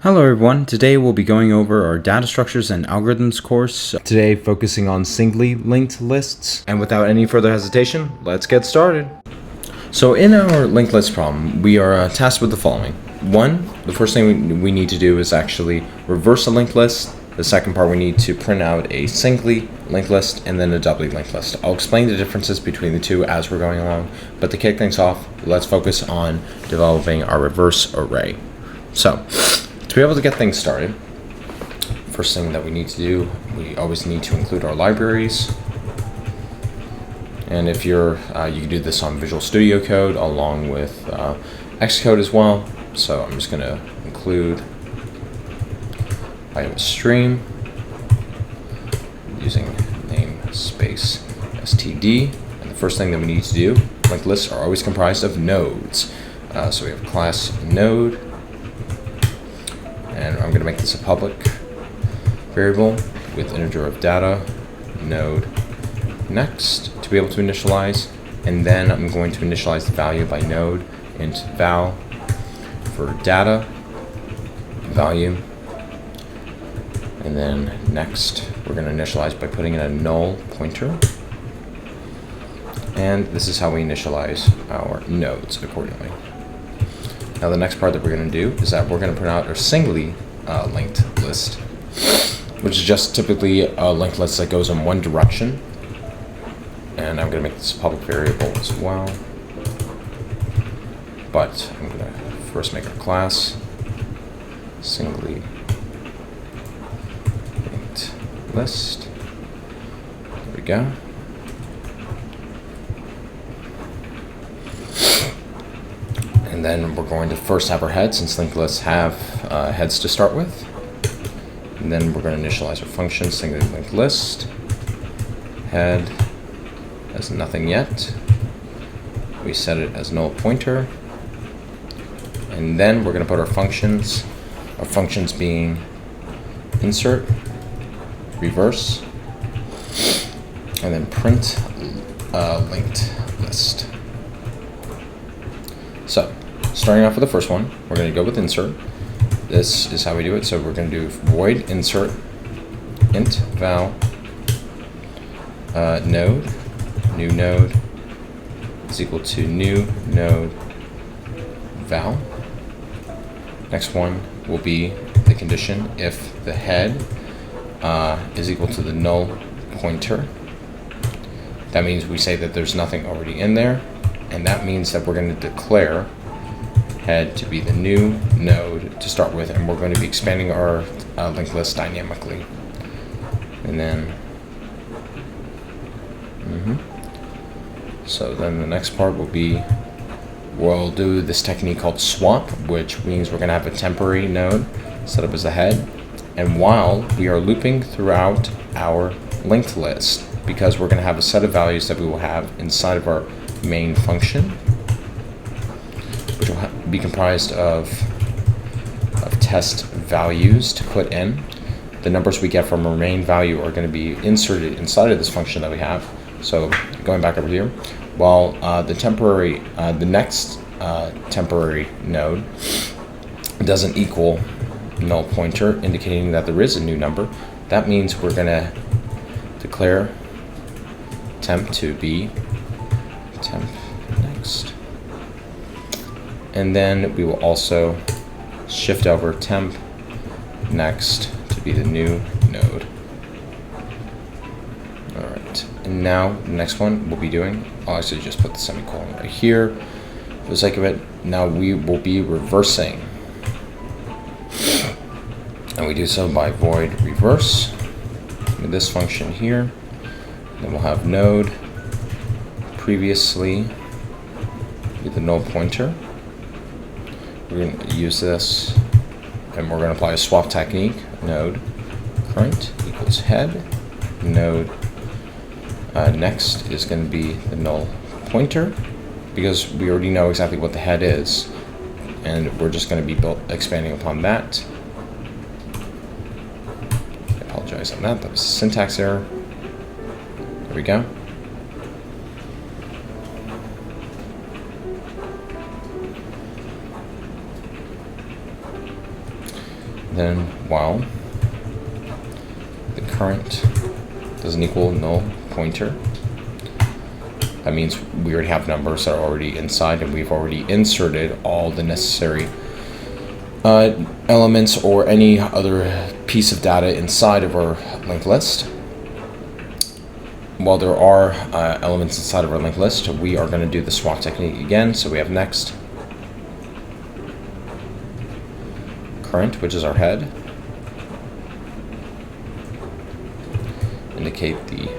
Hello everyone, today we'll be going over our data structures and algorithms course. Today focusing on singly linked lists. And without any further hesitation, let's get started. So in our linked list problem, we are tasked with the following. One, the first thing we need to do is actually reverse a linked list. The second part, we need to print out a singly linked list and then a doubly linked list. I'll explain the differences between the two as we're going along, but to kick things off, let's focus on developing our reverse array. So, to be able to get things started, first thing that we need to do, we always need to include our libraries. And if you're, you can do this on Visual Studio Code along with Xcode as well. So I'm just going to include item stream using namespace std. And the first thing that we need to do, linked lists are always comprised of nodes. So we have class node. And I'm going to make this a public variable with integer of data, node, next, to be able to initialize. And then I'm going to initialize the value by node int val for data, value. And then next, we're going to initialize by putting in a null pointer. And this is how we initialize our nodes accordingly. Now the next part that we're going to do is that we're going to print out our singly linked list, which is just typically a linked list that goes in one direction. And I'm going to make this a public variable as well. But I'm going to first make a class singly linked list. There we go. And then we're going to first have our head, since linked lists have heads to start with. And then we're going to initialize our function, singly linked list. Head has nothing yet. We set it as null pointer. And then we're going to put our functions being insert, reverse, and then print linked list. So, starting off with the first one, we're going to go with insert. This is how we do it. So we're going to do void insert int val node, new node is equal to new node val. Next one will be the condition if the head is equal to the null pointer. That means we say that there's nothing already in there. And that means that we're going to declare head to be the new node to start with, and we're going to be expanding our linked list dynamically. And then, so then the next part will be, we'll do this technique called swap, which means we're going to have a temporary node set up as a head. And while we are looping throughout our linked list, because we're going to have a set of values that we will have inside of our main function, which will be comprised of test values to put in. The numbers we get from our main value are going to be inserted inside of this function that we have. So going back over here, while the next temporary node doesn't equal null pointer, indicating that there is a new number, that means we're going to declare temp to be temp next. And then we will also shift over temp next to be the new node. Alright, and now the next one we'll be doing, I'll actually just put the semicolon right here for the sake of it. Now we will be reversing. And we do so by void reverse with this function here. Then we'll have node previously with the null pointer. We're going to use this, and we're going to apply a swap technique. Node current equals head. Node next is going to be the null pointer, because we already know exactly what the head is, and we're just going to be expanding upon that. I apologize on that. That was a syntax error. There we go. then while the current doesn't equal null pointer, that means we already have numbers that are already inside, and we've already inserted all the necessary elements or any other piece of data inside of our linked list. While there are elements inside of our linked list, we are going to do the swap technique again. So we have next current, which is our head, indicate the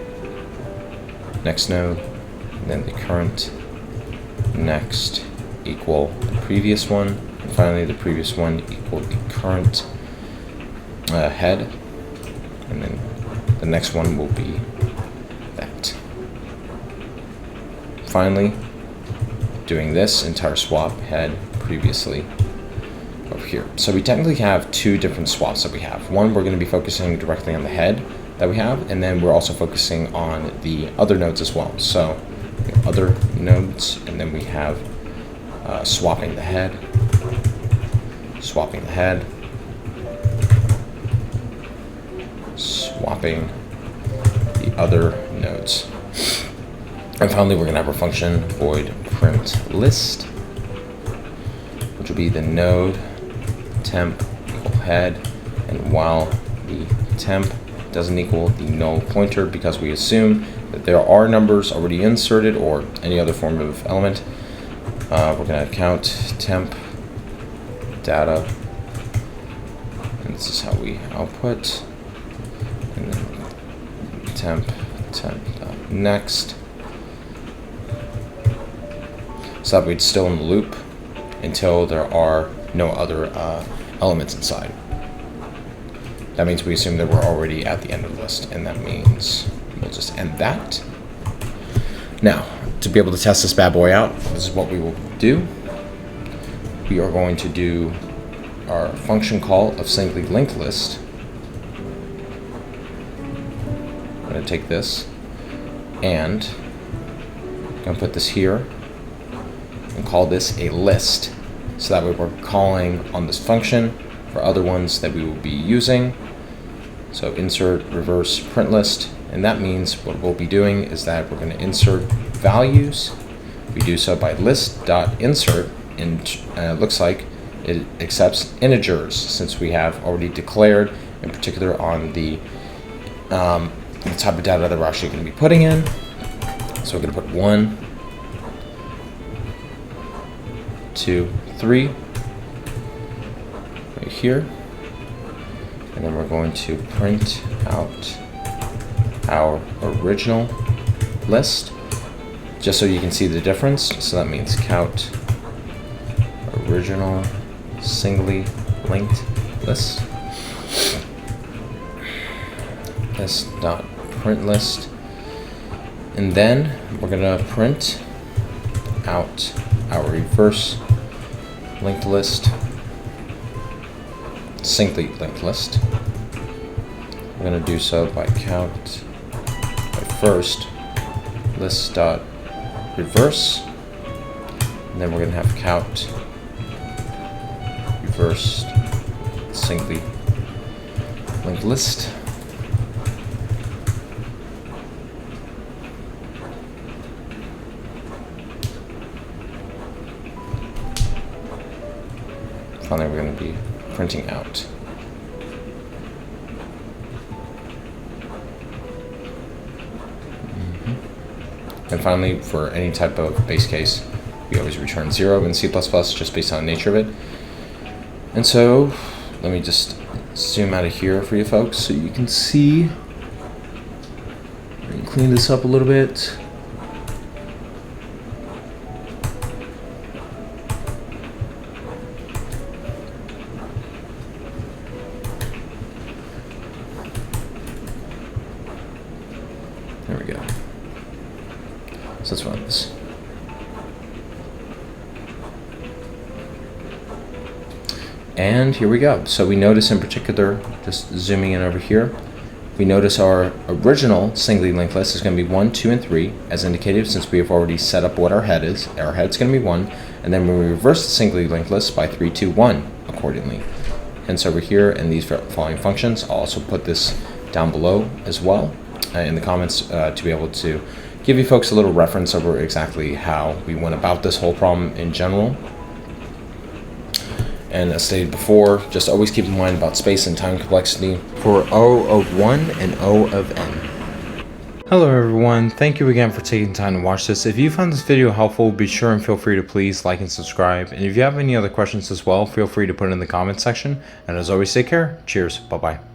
next node, and then the current next equal the previous one, and finally the previous one equal the current head, and then the next one will be that. Finally, doing this entire swap head previously over here. So we technically have two different swaps that we have. One, we're going to be focusing directly on the head that we have, and then we're also focusing on the other nodes as well. So other nodes, and then we have swapping the head, swapping the head, swapping the other nodes. And finally, we're going to have our function void print list, which will be the node temp equal head, and while the temp doesn't equal the null pointer, because we assume that there are numbers already inserted or any other form of element, we're going to count temp data, and this is how we output, and then temp next, so that we'd still in the loop until there are no other elements inside. That means we assume that we're already at the end of the list, and that means we'll just end that. Now, to be able to test this bad boy out, this is what we will do. We are going to do our function call of singly linked list. I'm going to take this and I'm going to put this here and call this a list. So that way we're calling on this function for other ones that we will be using. So insert reverse print list, and that means what we'll be doing is that we're going to insert values. We do so by list.insert, and it looks like it accepts integers since we have already declared, in particular on the type of data that we're actually going to be putting in. So we're going to put 1, 2, 3 right here, and then we're going to print out our original list just so you can see the difference. So that means count original singly linked list, list.print list, and then we're going to print out our reverse linked list, singly linked list. We're going to do so by count by first list.reverse, and then we're going to have count reverse singly linked list. Finally, we're going to be printing out. And finally, for any type of base case, we always return 0 in C++, just based on the nature of it. And so, let me just zoom out of here for you folks so you can see. Let me clean this up a little bit. There we go. So let's run this. And here we go. So we notice in particular, just zooming in over here, we notice our original singly linked list is going to be 1, 2, and 3, as indicated, since we have already set up what our head is. Our head's going to be 1, and then when we reverse the singly linked list by 3, 2, 1 accordingly. hence over here in these following functions. I'll also put this down below as well in the comments to be able to give you folks a little reference over exactly how we went about this whole problem in general. And as stated before, just always keep in mind about space and time complexity for O of 1 and O of n. Hello everyone, thank you again for taking time to watch this. If you found this video helpful, be sure and feel free to please like and subscribe. And if you have any other questions as well, feel free to put it in the comments section. And as always, take care. Cheers. Bye-bye.